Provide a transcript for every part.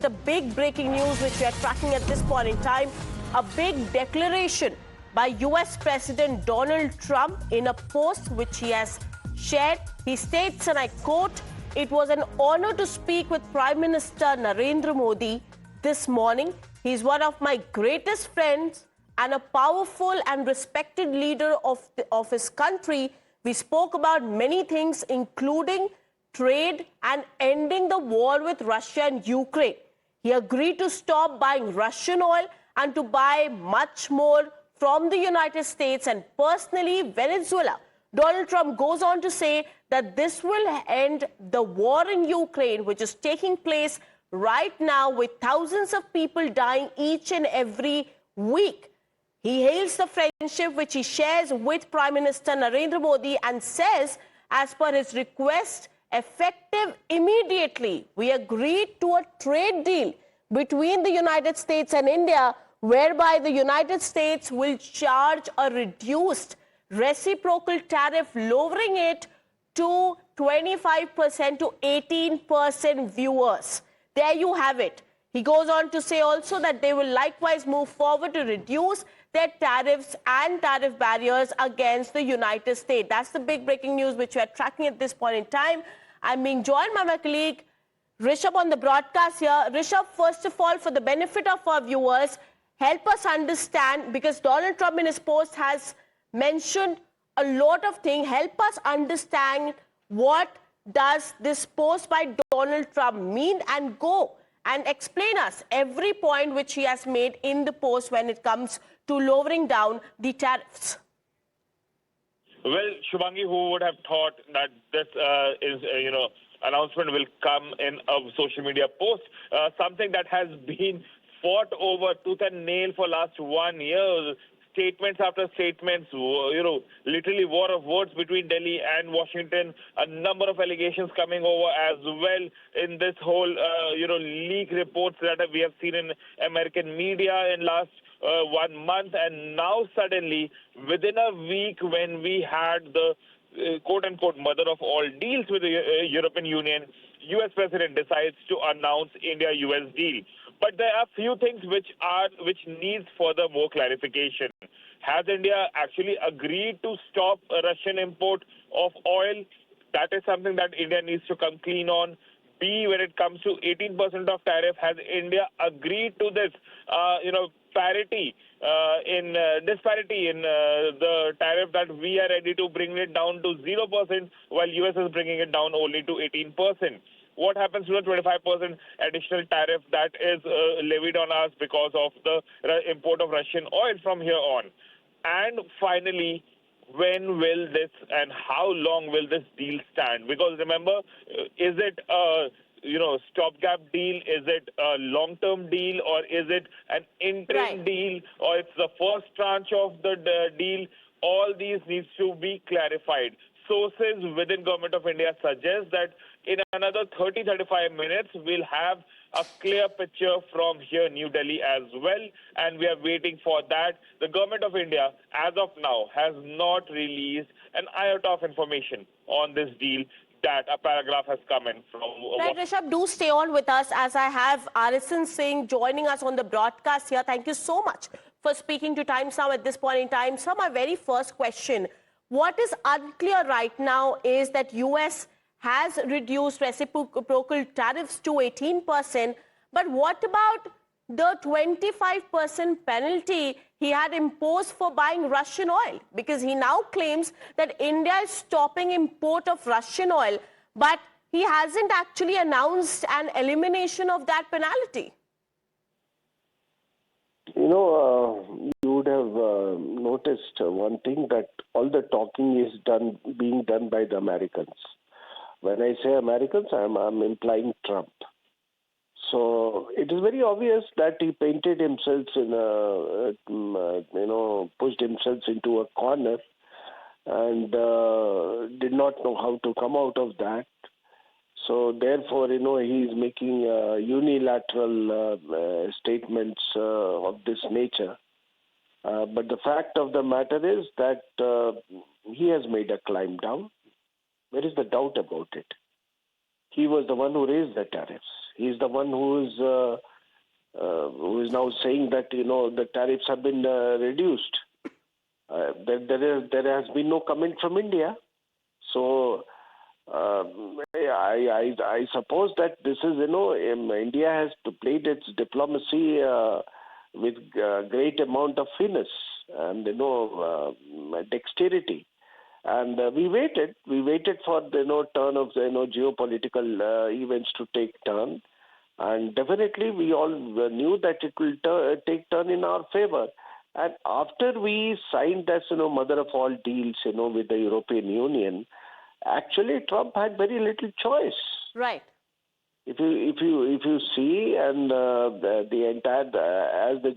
The big breaking news which we are tracking at this point in time, a big declaration by US President Donald Trump in a post which he has shared. He states, and I quote, "It was an honor to speak with Prime Minister Narendra Modi this morning. He's one of my greatest friends and a powerful and respected leader of his country. We spoke about many things, including trade and ending the war with Russia and Ukraine. He agreed to stop buying Russian oil and to buy much more from the United States and personally Venezuela." Donald Trump goes on to say that this will end the war in Ukraine, which is taking place right now with thousands of people dying each and every week. He hails the friendship which he shares with Prime Minister Narendra Modi and says, as per his request, effective immediately, we agreed to a trade deal between the United States and India, whereby the United States will charge a reduced reciprocal tariff, lowering it to 25% to 18%, viewers. There you have it. He goes on to say also that they will likewise move forward to reduce their tariffs and tariff barriers against the United States. That's the big breaking news which we are tracking at this point in time. I'm being joined by my colleague Rishabh on the broadcast here. Rishabh, first of all, for the benefit of our viewers, help us understand, because Donald Trump in his post has mentioned a lot of things. Help us understand, what does this post by Donald Trump mean, and go and explain us every point which he has made in the post when it comes to lowering down the tariffs. Well, Shubhangi, who would have thought that this announcement will come in a social media post, something that has been fought over tooth and nail for last 1 year. Statements after statements, literally war of words between Delhi and Washington. A number of allegations coming over as well in this whole, leak reports that we have seen in American media in last 1 month. And now suddenly, within a week, when we had the quote-unquote mother of all deals with the European Union, U.S. President decides to announce India-U.S. deal. But there are few things which needs further more clarification. Has India actually agreed to stop Russian import of oil? That is something that India needs to come clean on. B, when it comes to 18% of tariff, has India agreed to this, disparity in the tariff, that we are ready to bring it down to 0%, while US is bringing it down only to 18%. What happens to the 25% additional tariff that is levied on us because of the import of Russian oil from here on? And finally, when will this and how long will this deal stand? Because remember, is it a stopgap deal? Is it a long-term deal? Or is it an interim deal? Or it's the first tranche of the deal? All these needs to be clarified. Sources within Government of India suggest that in another 30-35 minutes, we'll have a clear picture from here, New Delhi, as well. And we are waiting for that. The Government of India, as of now, has not released an iota of information on this deal. That a paragraph has come in from... Right, Rishabh, do stay on with us, as I have Arison Singh joining us on the broadcast here. Thank you so much for speaking to Times Now at this point in time. So my very first question, what is unclear right now is that US has reduced reciprocal tariffs to 18%, but what about the 25% penalty he had imposed for buying Russian oil? Because he now claims that India is stopping import of Russian oil, but he hasn't actually announced an elimination of that penalty. You would have noticed one thing, that all the talking is being done by the Americans. When I say Americans, I'm implying Trump. So it is very obvious that he painted himself pushed himself into a corner and did not know how to come out of that. So therefore, he is making unilateral statements of this nature. But the fact of the matter is that he has made a climb down. There is the doubt about it. He was the one who raised the tariffs. He's the one who is now saying that the tariffs have been reduced. There has been no comment from India, so I suppose that this is India has played its diplomacy with great amount of finesse and dexterity. And we waited for the turn of the geopolitical events to take turn, and definitely we all knew that it will take turn in our favor. And after we signed this mother of all deals with the European Union, actually Trump had very little choice. Right. If you see, and the entire as the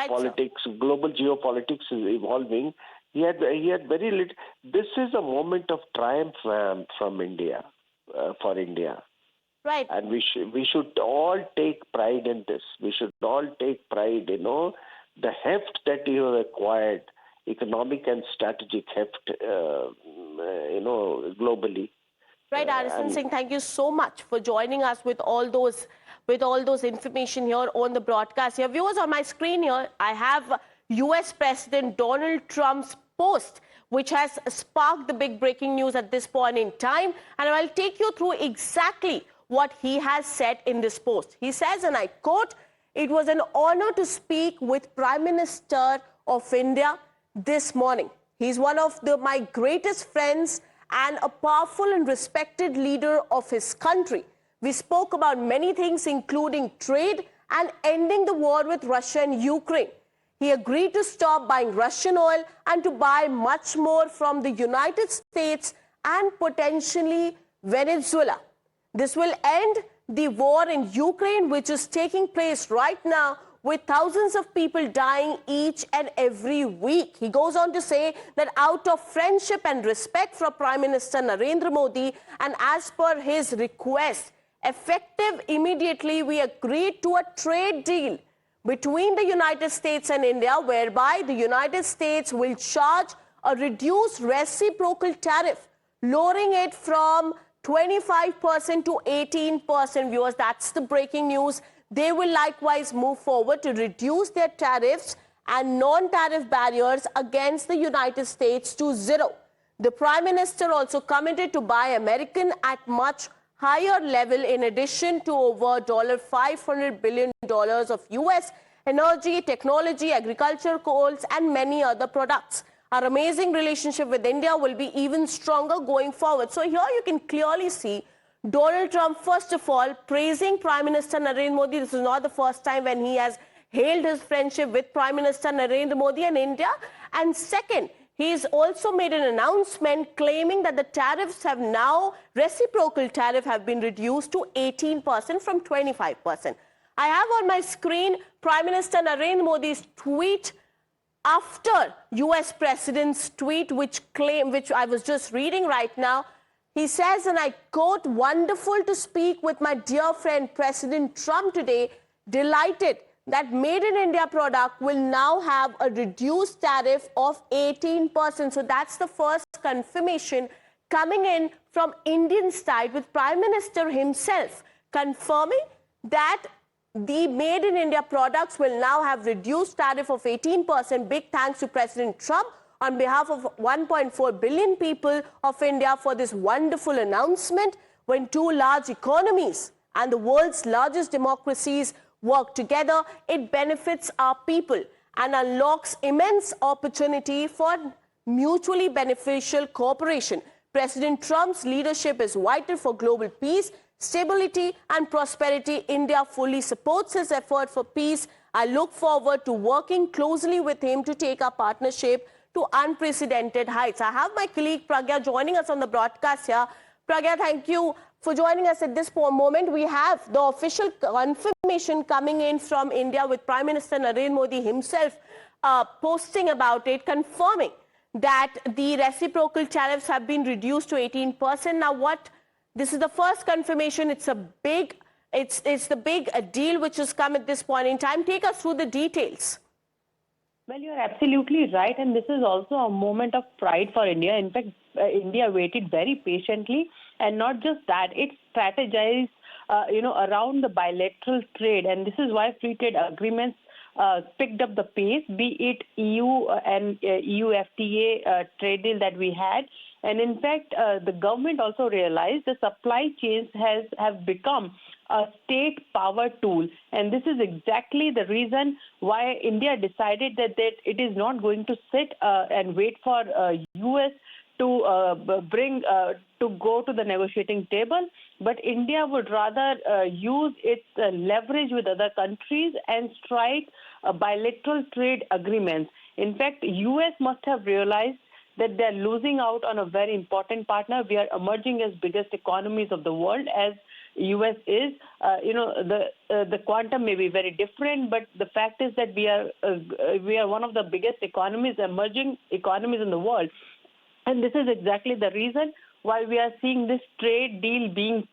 politics, global geopolitics is evolving, he had very little. This is a moment of triumph from India, for India. Right. And we should all take pride in this. We should all take pride, the heft that you have acquired, economic and strategic heft, globally. Right, Arison Singh, thank you so much for joining us with all those information here on the broadcast. Here, viewers, on my screen here, I have US President Donald Trump's post, which has sparked the big breaking news at this point in time. And I'll take you through exactly what he has said in this post. He says, and I quote, "It was an honor to speak with Prime Minister of India this morning. He's one of my greatest friends and a powerful and respected leader of his country. We spoke about many things, including trade and ending the war with Russia and Ukraine. He agreed to stop buying Russian oil and to buy much more from the United States and potentially Venezuela. This will end the war in Ukraine, which is taking place right now, with thousands of people dying each and every week." He goes on to say that out of friendship and respect for Prime Minister Narendra Modi, and as per his request, effective immediately, we agreed to a trade deal between the United States and India, whereby the United States will charge a reduced reciprocal tariff, lowering it from 25% to 18%. Viewers, that's the breaking news. They will likewise move forward to reduce their tariffs and non-tariff barriers against the United States to zero. The Prime Minister also committed to buy American at much higher level, in addition to over $500 billion of US energy, technology, agriculture, coals, and many other products. Our amazing relationship with India will be even stronger going forward. So here you can clearly see Donald Trump, first of all, praising Prime Minister Narendra Modi. This is not the first time when he has hailed his friendship with Prime Minister Narendra Modi and India. And second, he's also made an announcement claiming that the tariffs have now, reciprocal tariff, have been reduced to 18% from 25%. I have on my screen Prime Minister Narendra Modi's tweet after US President's tweet, which I was just reading right now. He says, and I quote, "Wonderful to speak with my dear friend President Trump today. Delighted that Made in India product will now have a reduced tariff of 18%. So that's the first confirmation coming in from Indian side, with Prime Minister himself confirming that the Made in India products will now have reduced tariff of 18%. Big thanks to President Trump on behalf of 1.4 billion people of India for this wonderful announcement. When two large economies and the world's largest democracies work together, it benefits our people and unlocks immense opportunity for mutually beneficial cooperation. President Trump's leadership is vital for global peace, stability, and prosperity. India fully supports his effort for peace. I look forward to working closely with him to take our partnership to unprecedented heights." I have my colleague Pragya joining us on the broadcast here. Pragya, thank you for joining us at this moment. We have the official confirmation coming in from India, with Prime Minister Narendra Modi himself posting about it, confirming that the reciprocal tariffs have been reduced to 18%. Now, this is the first confirmation. It's the big deal which has come at this point in time. Take us through the details. Well, you're absolutely right, and this is also a moment of pride for India. In fact, India waited very patiently, and not just that, it strategized, around the bilateral trade, and this is why free trade agreements picked up the pace, be it EU and EU FTA trade deal that we had. And in fact, the government also realized the supply chains have become a state power tool. And this is exactly the reason why India decided that it is not going to sit and wait for US to go to the negotiating table, but India would rather use its leverage with other countries and strike bilateral trade agreements. In fact, US must have realized that they're losing out on a very important partner. We are emerging as biggest economies of the world, as US is. The quantum may be very different, but the fact is that we are one of the biggest economies, emerging economies in the world. And this is exactly the reason why we are seeing this trade deal being,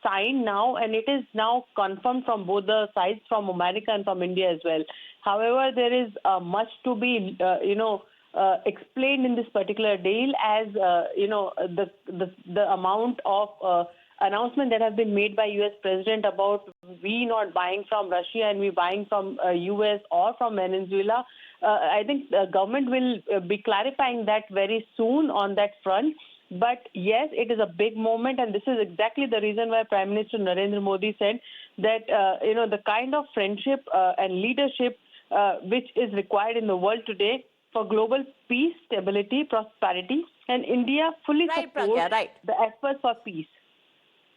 signed now, and it is now confirmed from both the sides, from America and from India as well. However, there is much to be, explained in this particular deal, as the amount of announcement that have been made by U.S. President about we not buying from Russia and we buying from U.S. or from Venezuela. I think the government will be clarifying that very soon on that front. But yes, it is a big moment, and this is exactly the reason why Prime Minister Narendra Modi said that the kind of friendship and leadership which is required in the world today for global peace, stability, prosperity, and India fully supports the efforts for peace.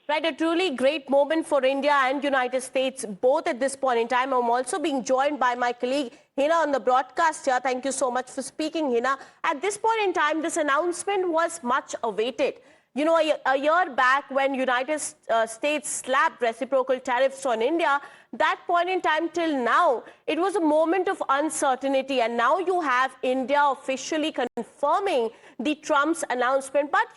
Right, a truly great moment for India and United States, both at this point in time. I'm also being joined by my colleague Hina on the broadcast here. Thank you so much for speaking, Hina. At this point in time, this announcement was much awaited. You know, a year back when United States slapped reciprocal tariffs on India, that point in time till now, it was a moment of uncertainty. And now you have India officially confirming the Trump's announcement. But,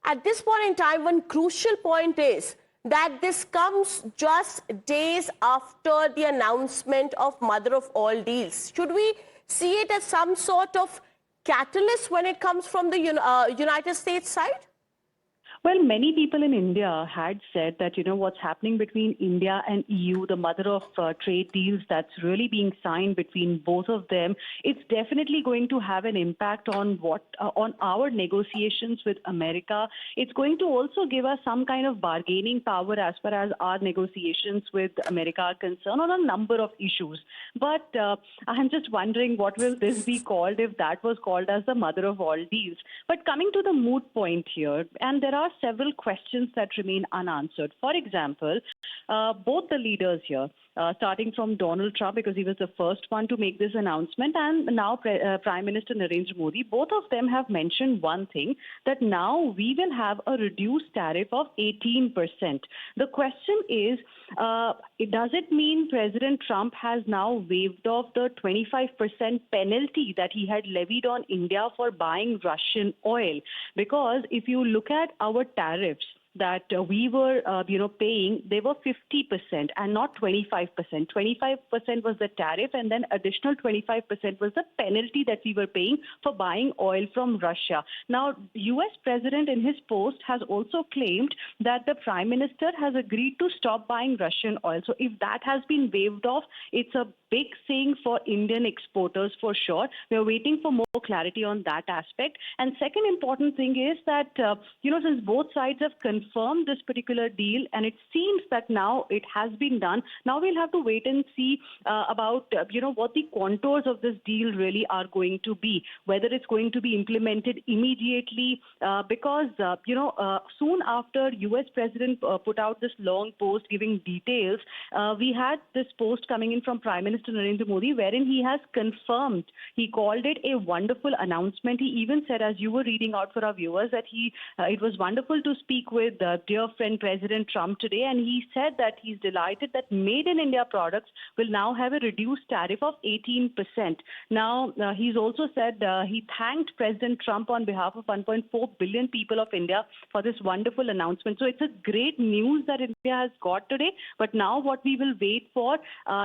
at this point in time, one crucial point is that this comes just days after the announcement of mother of all deals. Should we see it as some sort of catalyst when it comes from the United States side? Well, many people in India had said that, what's happening between India and EU, the mother of trade deals that's really being signed between both of them, it's definitely going to have an impact on on our negotiations with America. It's going to also give us some kind of bargaining power as far as our negotiations with America are concerned on a number of issues. But I'm just wondering, what will this be called if that was called as the mother of all deals? But coming to the moot point here, and there are several questions that remain unanswered. For example, both the leaders here, starting from Donald Trump, because he was the first one to make this announcement, and now Prime Minister Narendra Modi, both of them have mentioned one thing, that now we will have a reduced tariff of 18%. The question is, does it mean President Trump has now waived off the 25% penalty that he had levied on India for buying Russian oil? Because if you look at our tariffs that we were, paying, they were 50% and not 25%. 25% was the tariff, and then additional 25% was the penalty that we were paying for buying oil from Russia. Now, U.S. President in his post has also claimed that the Prime Minister has agreed to stop buying Russian oil. So if that has been waived off, it's a big thing for Indian exporters for sure. We're waiting for more clarity on that aspect. And second important thing is that, since both sides have confirmed this particular deal, and it seems that now it has been done, now we'll have to wait and see about, what the contours of this deal really are going to be, whether it's going to be implemented immediately, because, soon after U.S. President put out this long post giving details, we had this post coming in from Prime Minister Narendra Modi, wherein he has confirmed. He called it a wonderful announcement. He even said, as you were reading out for our viewers, that it was wonderful to speak with with dear friend President Trump today, and he said that he's delighted that made in India products will now have a reduced tariff of 18%. Now, he's also said he thanked President Trump on behalf of 1.4 billion people of India for this wonderful announcement. So it's a great news that India has got today. But now what we will wait for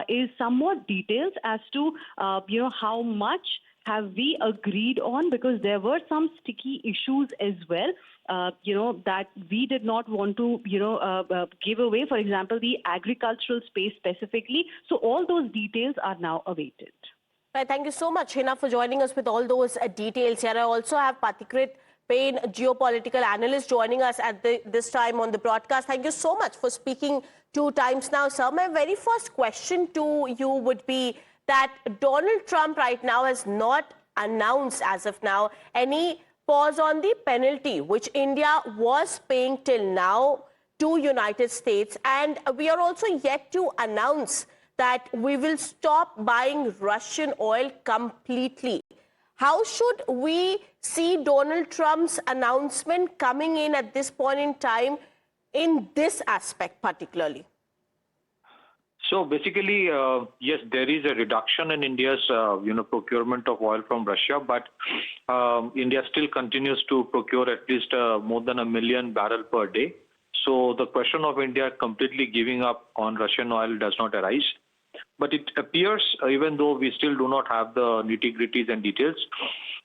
is some more details as to, how much have we agreed on, because there were some sticky issues as well, that we did not want to, give away, for example, the agricultural space specifically. So all those details are now awaited. Right, thank you so much, Hina, for joining us with all those details here. I also have Pathikrit Payne, geopolitical analyst, joining us at this time on the broadcast. Thank you so much for speaking 2 times now, sir. My very first question to you would be that Donald Trump right now has not announced as of now any pause on the penalty which India was paying till now to United States. And we are also yet to announce that we will stop buying Russian oil completely. How should we see Donald Trump's announcement coming in at this point in time in this aspect particularly? So basically, yes, there is a reduction in India's, procurement of oil from Russia, but India still continues to procure at least more than 1 million barrels per day. So the question of India completely giving up on Russian oil does not arise. But it appears, even though we still do not have the nitty-gritties and details,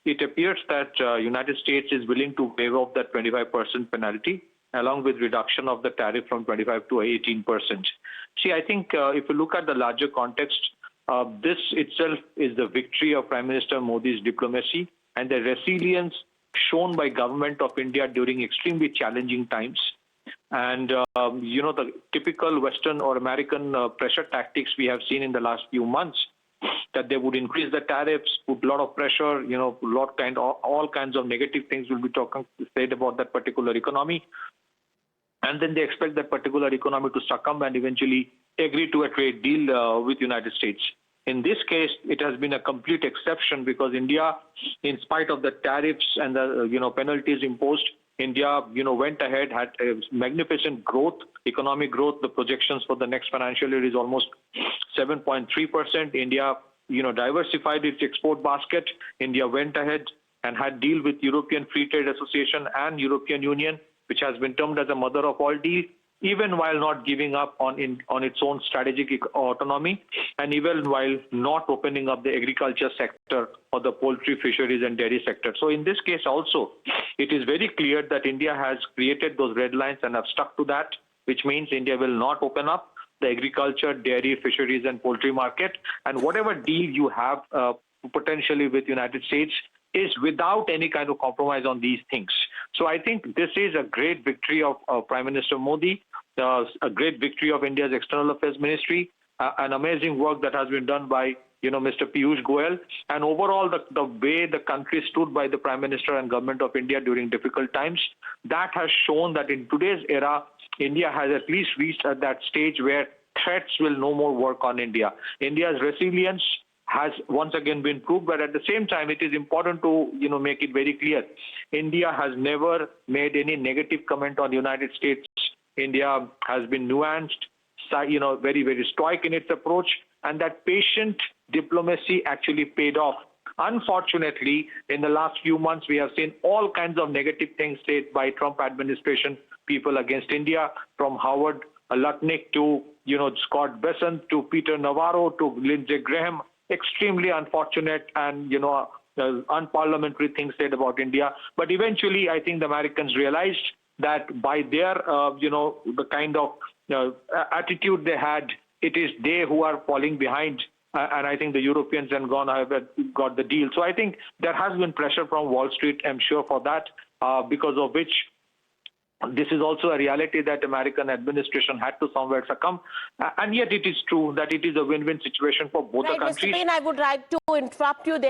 it appears that United States is willing to waive off that 25% penalty, along with reduction of the tariff from 25 to 18%. See, I think if you look at the larger context, this itself is the victory of Prime Minister Modi's diplomacy and the resilience shown by government of India during extremely challenging times. And, the typical Western or American pressure tactics we have seen in the last few months, that they would increase the tariffs, put a lot of pressure, all kinds of negative things will be said about that particular economy. And then they expect that particular economy to succumb and eventually agree to a trade deal with United States. In this case, it has been a complete exception because India, in spite of the tariffs and the penalties imposed, India went ahead, had a magnificent growth, economic growth. The projections for the next financial year is almost 7.3%. India diversified its export basket. India went ahead and had deal with European Free Trade Association and European Union, which has been termed as a mother of all deal, even while not giving up on its own strategic autonomy, and even while not opening up the agriculture sector or the poultry, fisheries and dairy sector. So in this case also, it is very clear that India has created those red lines and have stuck to that, which means India will not open up the agriculture, dairy, fisheries and poultry market. And whatever deal you have potentially with United States is without any kind of compromise on these things. So I think this is a great victory of Prime Minister Modi, a great victory of India's External Affairs Ministry, an amazing work that has been done by Mr. Piyush Goyal, and overall the way the country stood by the Prime Minister and Government of India during difficult times, that has shown that in today's era, India has at least reached at that stage where threats will no more work on India. India's resilience has once again been proved, but at the same time, it is important to make it very clear. India has never made any negative comment on the United States. India has been nuanced, very, very stoic in its approach, and that patient diplomacy actually paid off. Unfortunately, in the last few months, we have seen all kinds of negative things said by Trump administration people against India, from Howard Lutnick to Scott Bessent to Peter Navarro to Lindsey Graham. Extremely unfortunate and unparliamentary things said about India. But eventually, I think the Americans realized that by their the kind of attitude they had, it is they who are falling behind. And I think the Europeans have got the deal. So I think there has been pressure from Wall Street, I'm sure, for that, because of which this is also a reality that American administration had to somewhere succumb. And yet it is true that it is a win-win situation for both the countries. Mr. Payne, I would like to interrupt you there.